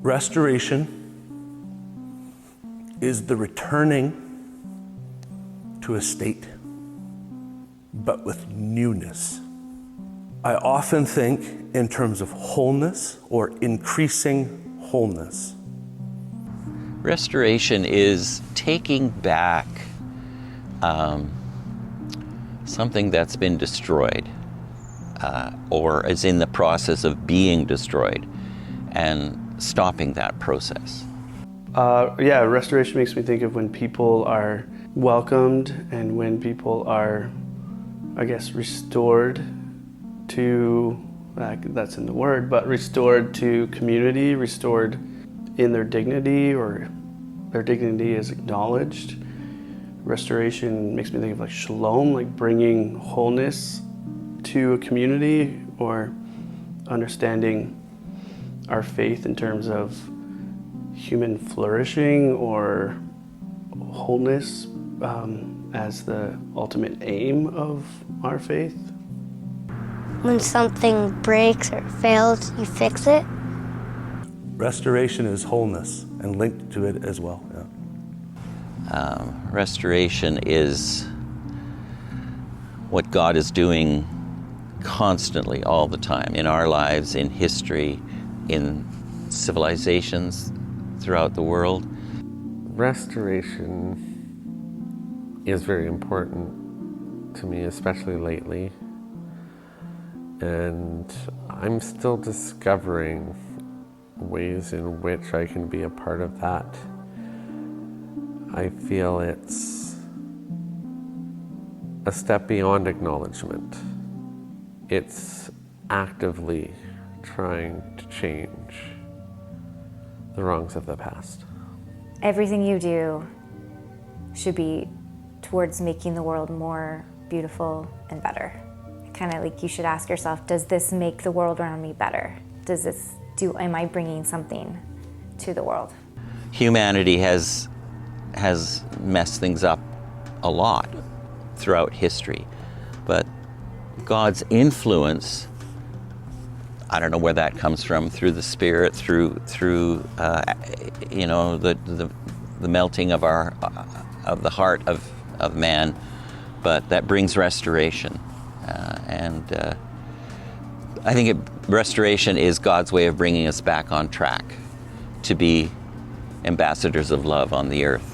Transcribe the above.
Restoration is the returning to a state, but with newness. I often think in terms of wholeness or increasing wholeness. Restoration is taking back something that's been destroyed or is in the process of being destroyed and stopping that process. Restoration makes me think of when people are welcomed and when people are, I guess, restored to, that's in the word, but restored to community, restored in their dignity, or their dignity is acknowledged. Restoration makes me think of like shalom, like bringing wholeness to a community, or understanding our faith in terms of human flourishing or wholeness as the ultimate aim of our faith. When something breaks or fails, you fix it. Restoration is wholeness and linked to it as well. Yeah. Restoration is what God is doing constantly, all the time, in our lives, in history, in civilizations throughout the world. Restoration is very important to me, especially lately. And I'm still discovering ways in which I can be a part of that. I feel it's a step beyond acknowledgement. It's actively trying to change the wrongs of the past. Everything you do should be towards making the world more beautiful and better. Kind of like you should ask yourself, does this make the world around me better? Am I bringing something to the world? Humanity has messed things up a lot throughout history, but God's influence, I don't know where that comes from, through the Spirit, through the melting of the heart of man, but that brings restoration, and I think restoration is God's way of bringing us back on track to be ambassadors of love on the earth.